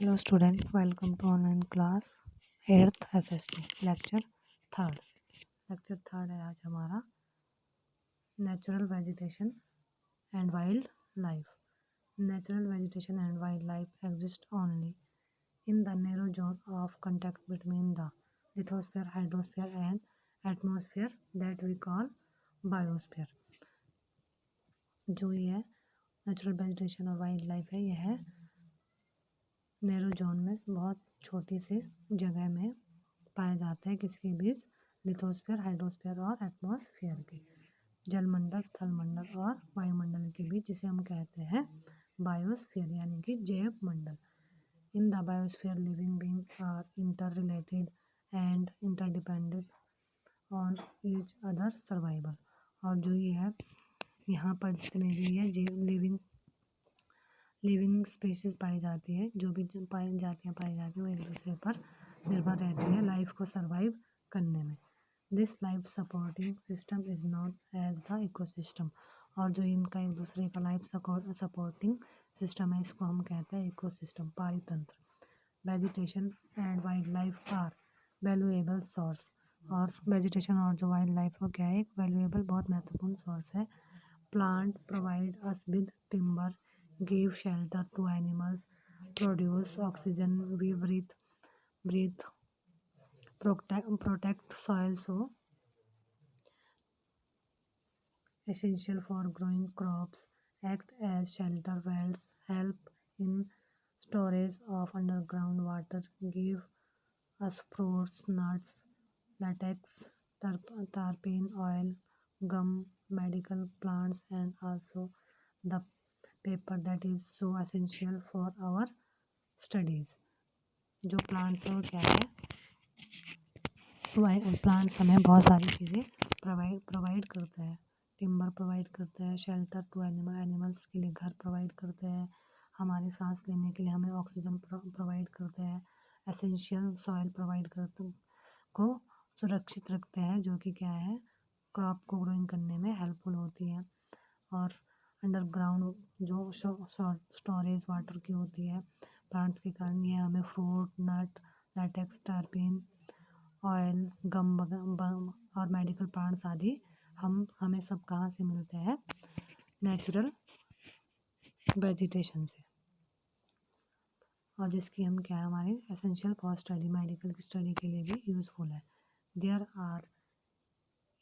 Hello student, welcome to online class 8th SST lecture third. lecture third है आज हमारा natural vegetation and wild life. Natural vegetation and wild life exist only in the narrow zone of contact between the lithosphere, hydrosphere and atmosphere that we call biosphere। जो ये natural vegetation और wild life है, यह narrow zone में बहुत छोटी सी जगह में पाए जाते हैं, किसके बीच? लिथोस्फीयर, हाइड्रोस्फीयर और एटमॉस्फेयर के, जलमंडल, स्थलमंडल और वायुमंडल के बीच, जिसे हम कहते हैं बायोस्फीयर यानी कि जैव मंडल। In the biosphere living being are interrelated and interdependent on each other survival. और जो ये है, यहाँ पर जितने भी है लिविंग स्पीशीज पाई जाती है, जो भी जातियाँ पाई जाती है, वो एक दूसरे पर निर्भर रहती है लाइफ को सरवाइव करने में। This life supporting system is known as the ecosystem. और जो इनका एक दूसरे का लाइफ सपोर्टिंग सिस्टम है, इसको हम कहते हैं इकोसिस्टम, पारितंत्र। Vegetation and wild life are valuable source. और वेजिटेशन और जो वाइल्ड लाइफ, वो क्या है? एक वैल्यूएबल, बहुत महत्वपूर्ण सोर्स है। Plant provide us with timber, give shelter to animals, produce oxygen we breathe, protect soil, so essential for growing crops, act as shelter wells, help in storage of underground water, give us fruits, nuts, latex, terpene oil, gum, medical plants, and also the paper that is so essential for our studies। जो plants है वो क्या है? Plants हमें बहुत सारी चीज़ें provide करते हैं। टिम्बर प्रोवाइड करते हैं, शेल्टर टू एनिमल्स के लिए घर प्रोवाइड करते हैं, हमारे सांस लेने के लिए हमें ऑक्सीजन प्रोवाइड करते हैं, एसेंशियल सॉइल प्रोवाइड करते को सुरक्षित रखते हैं, जो कि क्या है? क्रॉप को ग्रोइंग करने में हेल्पफुल होती है। और अंडरग्राउंड जो स्टोरेज वाटर की होती है प्लांट्स के कारण, ये हमें फ्रूट, नट, लैटेक्स, टर्पीन, ऑयल, गम और मेडिकल प्लांट्स आदि हमें सब कहाँ से मिलते हैं? नेचुरल वेजिटेशन से। और जिसकी हम क्या है, हमारी एसेंशियल फॉर स्टडी, मेडिकल की स्टडी के लिए भी यूज़फुल है। There are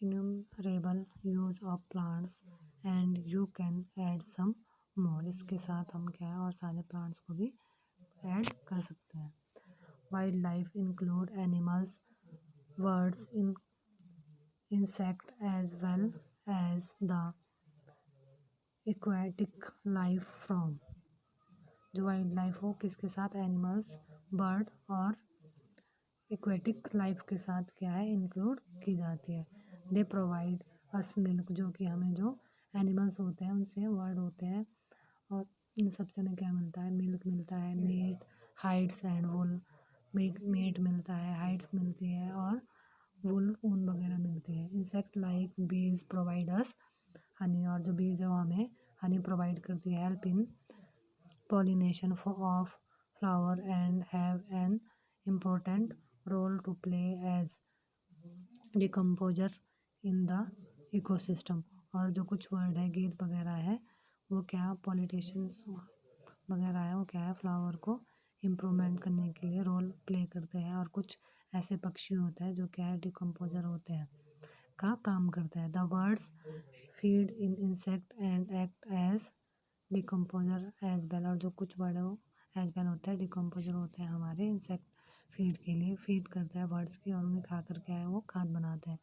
innumerable use of plants and you can add some more. इसके साथ हम क्या है, और सारे प्लांट्स को भी ऐड कर सकते हैं। Wild life include animals, birds, insect as well as the aquatic life from। जो वाइल्ड लाइफ हो किसके साथ? एनिमल्स, बर्ड और एक्वेटिक लाइफ के साथ क्या है? इंक्लूड की जाती है। दे प्रोवाइड अस मिल्क, जो कि हमें जो एनिमल्स होते हैं उनसे वर्ड होते हैं, और इन सब से हमें क्या मिलता है? मिल्क मिलता है, meat, hides and wool. Meat मिलता है, हाइड्स मिलती है और वुल, ऊन वगैरह मिलती है। इंसेक्ट लाइक बीज प्रोवाइड अस हनी। और जो बीज है वो हमें हनी प्रोवाइड करती है। Help in pollination of flower and have an important role to play as decomposer in the ecosystem। और जो कुछ वर्ड है, गीत वगैरह है, वो क्या पॉलिटिशियंस वगैरह है, वो क्या है? फ्लावर को इम्प्रूवमेंट करने के लिए रोल प्ले करते हैं। और कुछ ऐसे पक्षी होते हैं जो क्या है? डिकम्पोजर होते हैं, का काम करता है। The birds feed in insect and act as decomposer as well. और जो कुछ वर्ड है वो एज वेल होता है, डिकम्पोजर होते हैं हमारे इंसेक्ट फीड के लिए, फीड करता है वर्ड्स की, और उन्हें खाकर क्या है? वो खाद बनाते हैं।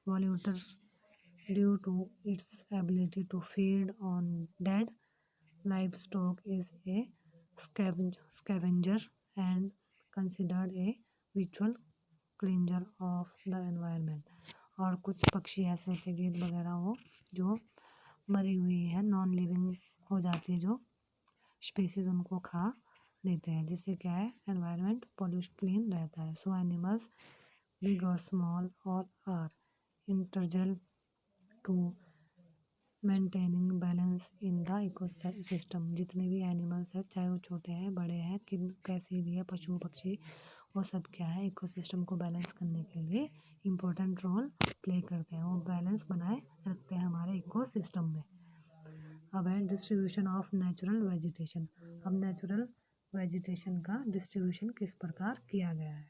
Vulture due to its ability to feed on dead life stock is a scavenger and considered a विचुअल क्लींजर ऑफ द एनवायरनमेंट। और कुछ पक्षी ऐसे होते हैं, गीत वगैरह, वो जो मरी हुई है, नॉन लिविंग हो जाती है जो स्पीसीज, उनको खा लेते हैं, जिससे क्या है? एनवायरनमेंट पॉल्यूशन क्लीन रहता है। सो एनिमल्स बिग और स्मॉल और are integral to maintaining balance in the ecosystem. जितने भी एनिमल्स हैं, चाहे वो छोटे हैं बड़े हैं, कैसे भी है, पशु पक्षी, वो सब क्या है, इकोसिस्टम को बैलेंस करने के लिए इम्पोर्टेंट रोल प्ले करते हैं। वो बैलेंस बनाए रखते हैं हमारे इकोसिस्टम में। अब है डिस्ट्रीब्यूशन ऑफ नेचुरल वेजिटेशन। अब नेचुरल वेजिटेशन का डिस्ट्रीब्यूशन किस प्रकार किया गया है।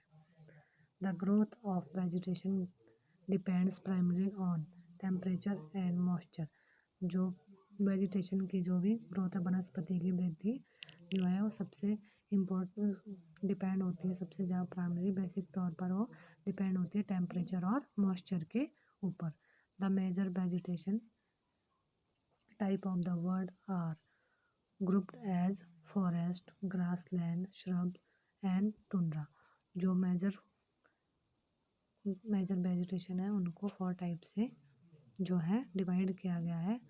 The growth of vegetation depends primary on temperature and moisture. जो वेजिटेशन की जो भी ग्रोथ है, वनस्पति की वृद्धि जो है, वो सबसे इम्पोर्टेंट डिपेंड होती है, सबसे ज़्यादा प्राइमरी बेसिक तौर पर वो डिपेंड होती है टेम्परेचर और मॉइस्चर के ऊपर। The major vegetation type of the world are grouped as forest, grassland, shrub and tundra. जो मेजर वेजिटेशन है उनको 4 टाइप से जो है डिवाइड किया गया है।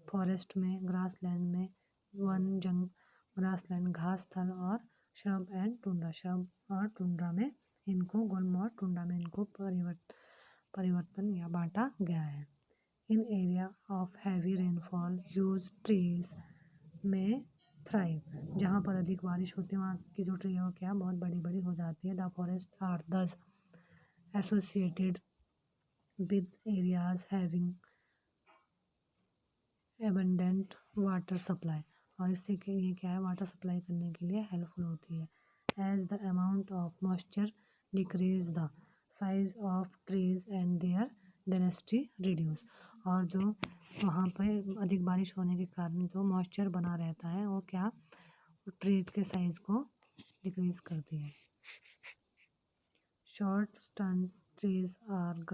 फॉरेस्ट में, ग्रासलैंड में, वन जंग ग्रासलैंड घास स्थल, और श्रब एंड टुंड्रा, श्रब और टुंड्रा में इनको गुल्म और टुंड्रा में इनको परिवर्तन या बांटा गया है। In area of heavy rainfall huge trees में थ्राइव। जहाँ पर अधिक बारिश होती है वहाँ की जो ट्री है क्या बहुत बड़ी बड़ी हो जाती है। द फॉरेस्ट आर दस associated with areas having abundant water supply. और इससे कि ये क्या है, वाटर सप्लाई करने के लिए हेल्पफुल होती है। As the amount of moisture decrease the size of trees and their density reduce. और जो वहाँ पर अधिक बारिश होने के कारण जो मॉइस्चर बना रहता है वो क्या ट्रीज के साइज को डिक्रीज करती है। Short stunt trees or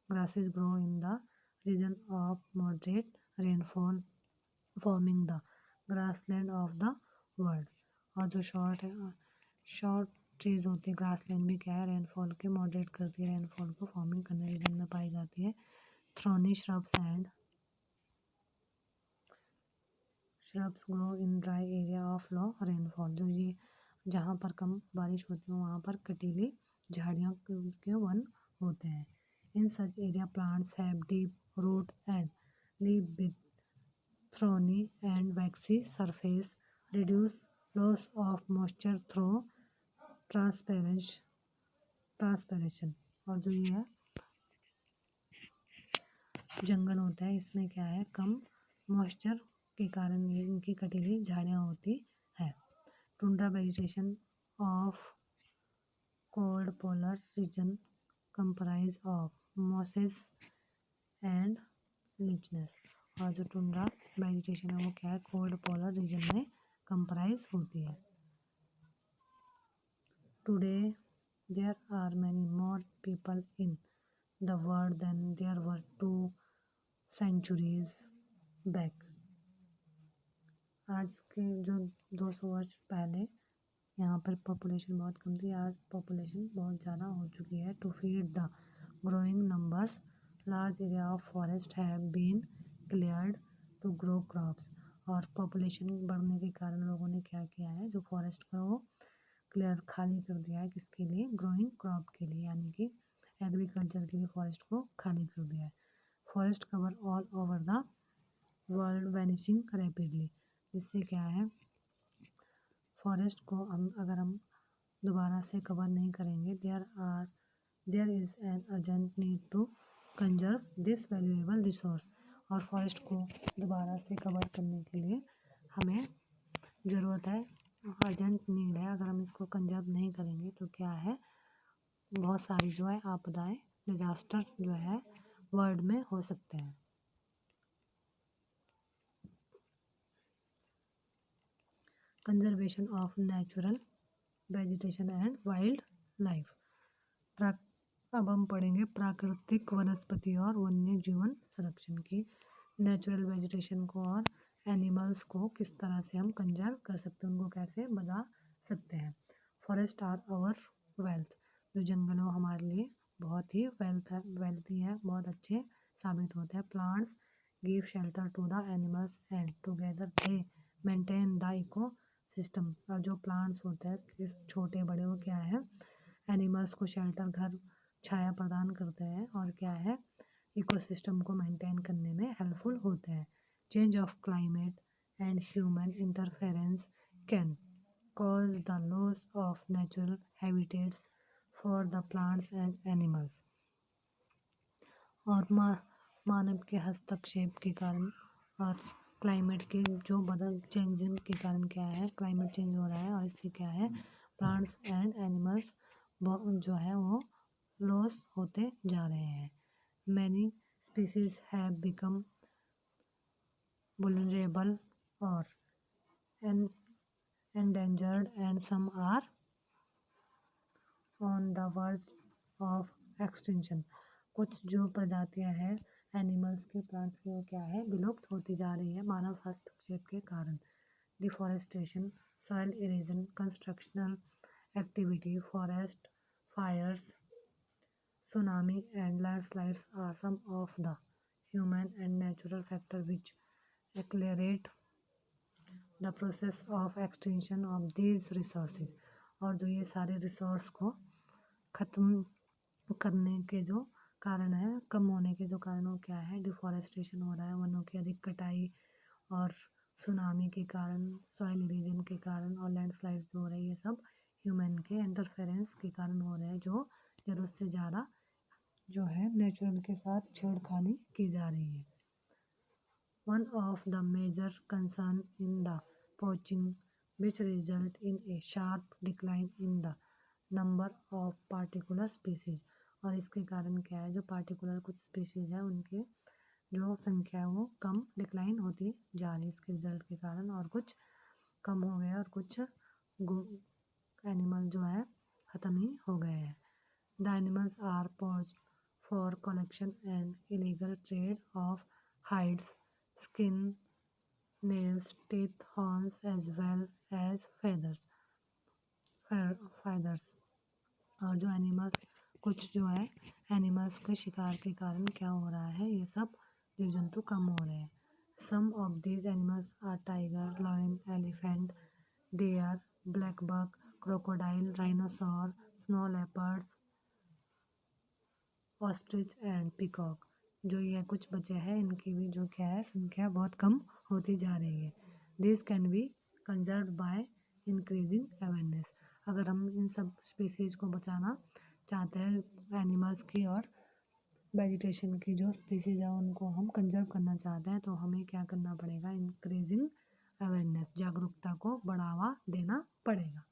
grasses grow in the region of moderate rainfall forming the grassland of the world। और जो शॉर्ट ट्रीज होती है ग्रासलैंड भी क्या है, रेनफॉल के मॉडरेट करती है, रेनफॉल को फॉर्मिंग करने रीजन में पाई जाती है। Thorny shrubs grow in dry area of low rainfall. जो ये जहाँ पर कम बारिश होती है वहाँ पर कटीली झाड़ियों के वन होते हैं। In such area plants have deep root and leave with thorny and waxy surface, reduce loss of moisture through transpiration. और जो ये है जंगल होता है, इसमें क्या है कम मॉइस्चर के कारण ये इनकी कटीली झाड़ियाँ होती है। Tundra vegetation of cold polar region comprise of mosses and lichens. और जो टुंड्रा वेजिटेशन है वो क्या है, कोल्ड पोलर रीजन में कंप्राइज होती है। Today there are many more people in the world than there were 2 centuries back. आज के जो 200 वर्ष पहले यहाँ पर पॉपुलेशन बहुत कम थी, आज पॉपुलेशन बहुत ज़्यादा हो चुकी है। To feed the growing numbers large area of forest have been cleared to grow crops. और पॉपुलेशन बढ़ने के कारण लोगों ने क्या किया है, जो फॉरेस्ट का वो क्लियर खाली कर दिया है, किसके लिए, ग्रोइंग क्रॉप के लिए, यानी कि एग्रीकल्चर के लिए फॉरेस्ट को खाली कर दिया है। Forest cover all over the world vanishing rapidly. जिससे क्या है, फॉरेस्ट को अगर हम दोबारा से कवर नहीं करेंगे, there is an urgent need to conserve this valuable resource. और फॉरेस्ट को दोबारा से कवर करने के लिए हमें ज़रूरत है, अर्जेंट नीड है। अगर हम इसको कंजर्व नहीं करेंगे तो क्या है, बहुत सारी जो है आपदाएं, डिजास्टर जो है वर्ल्ड में हो सकते हैं। Conservation of natural vegetation and wild life. अब हम पढ़ेंगे प्राकृतिक वनस्पति और वन्य जीवन संरक्षण की। नेचुरल वेजिटेशन को और एनिमल्स को किस तरह से हम कंजर्व कर सकते हैं, उनको कैसे बचा सकते हैं। Forest are our wealth. जो जंगल है वो हमारे लिए बहुत ही वेल्थी है, बहुत अच्छे साबित होते हैं। Plants give shelter to the animals and together they maintain the eco system. और जो प्लांट्स होते हैं किस छोटे बड़े वो क्या है, एनिमल्स को शेल्टर, घर, छाया प्रदान करते हैं, और क्या है इकोसिस्टम को मेंटेन करने में हेल्पफुल होते हैं। Change of climate and human interference can cause the loss of natural habitats for the plants and animals। और मानव के हस्तक्षेप के कारण और क्लाइमेट के जो बदल चेंजिंग के कारण क्या है, क्लाइमेट चेंज हो रहा है और इससे क्या है, प्लांट्स एंड एनिमल्स जो है वो लॉस होते जा रहे हैं। Many species have become vulnerable or endangered and some are on the verge of extinction। कुछ जो प्रजातियां हैं एनिमल्स की, प्लांट्स की, वो क्या है, विलुप्त होती जा रही है मानव हस्तक्षेप के कारण। Deforestation, soil erosion, constructional activity, forest fires, tsunami and landslides are some of the human and natural factors which accelerate the process of extinction of these resources। और जो ये सारे रिसोर्स को ख़त्म करने के जो कारण है, कम होने के जो कारण वो क्या है, डिफॉरेस्टेशन हो रहा है, वनों की अधिक कटाई और सुनामी के कारण, सॉइल इरोजन के कारण और लैंडस्लाइड्स जो हो रही है, ये सब ह्यूमन के इंटरफेरेंस के कारण हो रहे हैं, जो ज़रूरत से ज़्यादा जो है नेचुरल के साथ छेड़खानी की जा रही है। One of the major concern in the poaching which result in a sharp decline in the number of particular species। और इसके कारण क्या है, जो पार्टिकुलर कुछ स्पीशीज़ है उनके जो संख्या है वो कम डिक्लाइन होती जा रही है इसके रिजल्ट के कारण, और कुछ कम हो गया और कुछ एनिमल जो है ख़त्म ही हो गए हैं। The animals are poached for collection and illegal trade of hides, skin, nails, teeth, horns as well as feathers। और जो एनिमल्स, कुछ जो है एनिमल्स के शिकार के कारण क्या हो रहा है, ये सब जीव जंतु कम हो रहे हैं। Some of these animals are tiger, lion, elephant, deer, black buck, crocodile, rhinoceros, snow leopards, ostrich and peacock. जो ये कुछ बचे हैं इनकी भी जो क्या है, संख्या बहुत कम होती जा रही है। This can be conserve by increasing awareness. अगर हम इन सब स्पीसीज़ को बचाना चाहते हैं, एनिमल्स की और वेजिटेशन की जो स्पीसीज़ है उनको हम कंजर्व करना चाहते हैं, तो हमें क्या करना पड़ेगा, इंक्रीजिंग अवेयरनेस, जागरूकता को बढ़ावा देना पड़ेगा।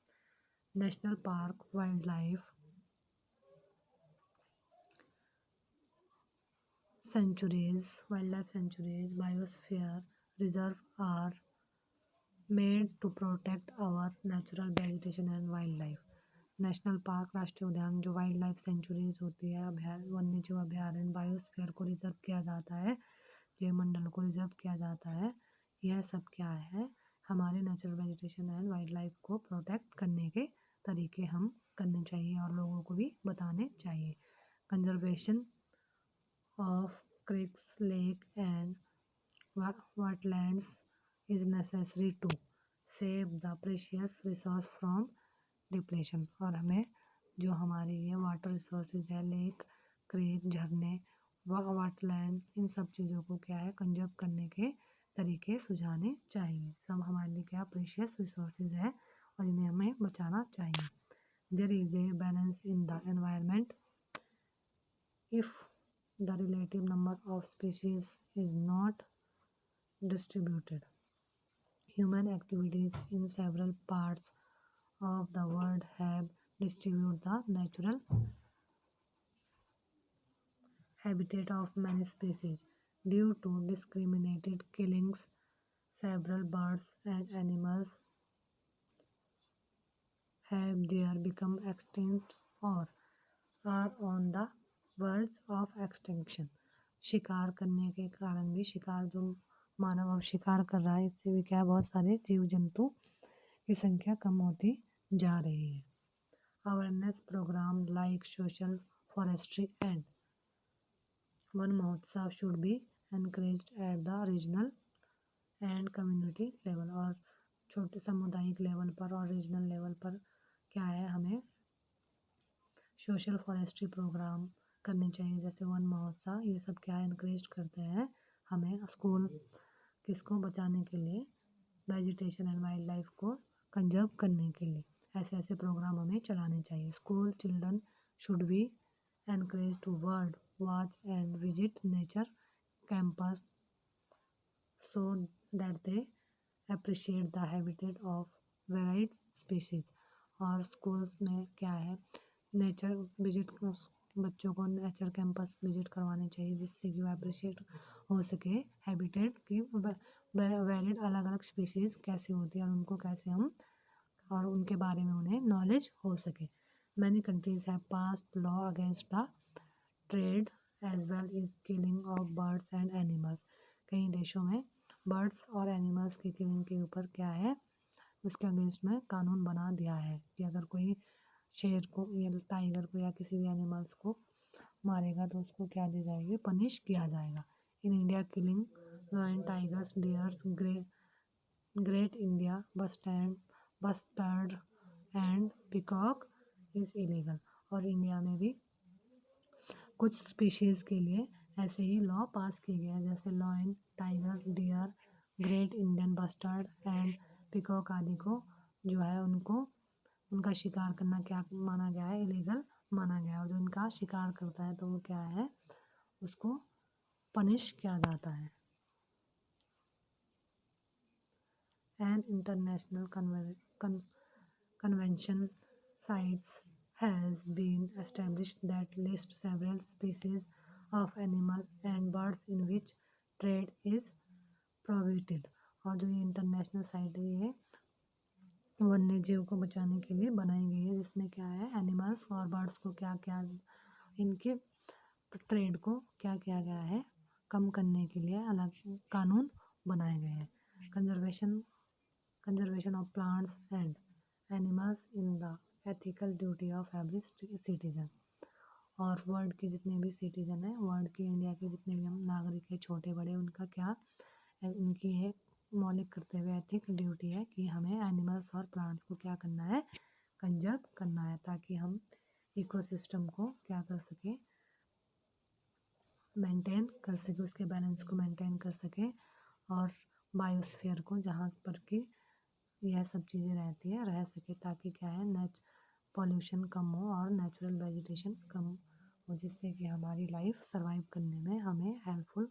National park, wild life sanctuaries, wildlife sanctuaries, biosphere reserve are made to protect our natural vegetation and wildlife। National park, राष्ट्रीय उद्यान, जो वाइल्ड लाइफ सेंचुरीज होती है, वन्य जीव अभ्यारण्य, बायोस्फीयर को रिजर्व किया जाता है, जैवमंडल को रिजर्व किया जाता है, यह सब क्या है, हमारे natural vegetation and wild life को प्रोटेक्ट करने के तरीके हम करने चाहिए और लोगों को भी बताने चाहिए। Conservation of creeks, lake and wetlands is necessary to save the precious resource from depletion। और हमें जो हमारे ये वाटर रिसोर्सेज है, लेक, क्रीक, झरने, वेटलैंड, इन सब चीज़ों को क्या है, कंजर्व करने के तरीके सुझाने चाहिए। सब हमारे लिए क्या प्रीशियस रिसोर्सेज है और इन्हें हमें बचाना चाहिए। There is a balance in the environment if the relative number of species is not distributed। Human activities in several parts of the world have disturbed the natural habitat of many species due to discriminated killings। Several birds and animals have there become extinct or are on the verge of extinction। शिकार करने के कारण भी, शिकार जो मानव अब शिकार कर रहा है, इससे भी क्या, बहुत सारे जीव जंतु की संख्या कम होती जा रही है। Awareness program like social forestry and Van Mahotsav should be encouraged at the regional and community level. और छोटे सामुदायिक लेवल पर और रीजनल लेवल पर क्या है, हमें सोशल फॉरेस्ट्री प्रोग्राम करनी चाहिए, जैसे वन महोत्सव, ये सब क्या इनक्रेज करते हैं हमें स्कूल किसको बचाने के लिए, वेजिटेशन एंड वाइल्ड लाइफ को कंजर्व करने के लिए। ऐसे ऐसे प्रोग्राम हमें चलाने चाहिए। School children should be encourage to bird watch and visit nature campus so that they appreciate the habitat of varied species। और स्कूल्स में क्या है, नेचर विजिट, बच्चों को नेचर कैंपस विजिट करवाने चाहिए, जिससे कि वो अप्रिशिएट हो सके हैबिटेट की वेरिड अलग अलग स्पीशीज़ कैसी होती है और उनको कैसे हम, और उनके बारे में उन्हें नॉलेज हो सके। Many countries have passed law against the trade as well is killing of birds and animals. कई देशों में बर्ड्स और एनिमल्स की किलिंग के ऊपर क्या है, उसके अगेंस्ट में कानून बना दिया है कि अगर कोई शेर को या टाइगर को या किसी भी एनिमल्स को मारेगा तो उसको क्या दी जाएगी, पनिश किया जाएगा। In India killing lion tigers deers great India bustard and peacock is illegal. और इंडिया में भी कुछ स्पीशीज़ के लिए ऐसे ही लॉ पास किए गए हैं, जैसे lion, tiger, deer, great Indian bustard and peacock आदि को जो है उनको उनका शिकार करना क्या माना गया है, इलीगल माना गया है। और जो इनका शिकार करता है तो वो क्या है, उसको पनिश किया जाता है। An international convention sites has been established that list several species of animal and birds in which trade is prohibited। और जो ये इंटरनेशनल साइट है ये वन्य जीव को बचाने के लिए बनाई गई है, जिसमें क्या है एनिमल्स और बर्ड्स को क्या क्या इनके ट्रेड को क्या किया गया है, कम करने के लिए अलग कानून बनाए गए हैं। Conservation of plants and animals in the ethical duty of every citizen. और वर्ल्ड के जितने भी सिटीजन हैं, वर्ल्ड के इंडिया के जितने भी हम नागरिक हैं, छोटे बड़े, उनका क्या उनकी ये मौलिक कर्तव्य एथिक ड्यूटी है कि हमें एनिमल्स और प्लांट्स को क्या करना है, कंजर्व करना है, ताकि हम इकोसिस्टम को क्या कर सके, मेंटेन कर सके, उसके बैलेंस को मेंटेन कर सके, और बायोस्फीयर को जहाँ पर कि यह सब चीज़ें रहती है रह सके, ताकि क्या है पॉल्यूशन कम हो और नेचुरल वेजिटेशन कम हो, जिससे कि हमारी लाइफ सर्वाइव करने में हमें हेल्पफुल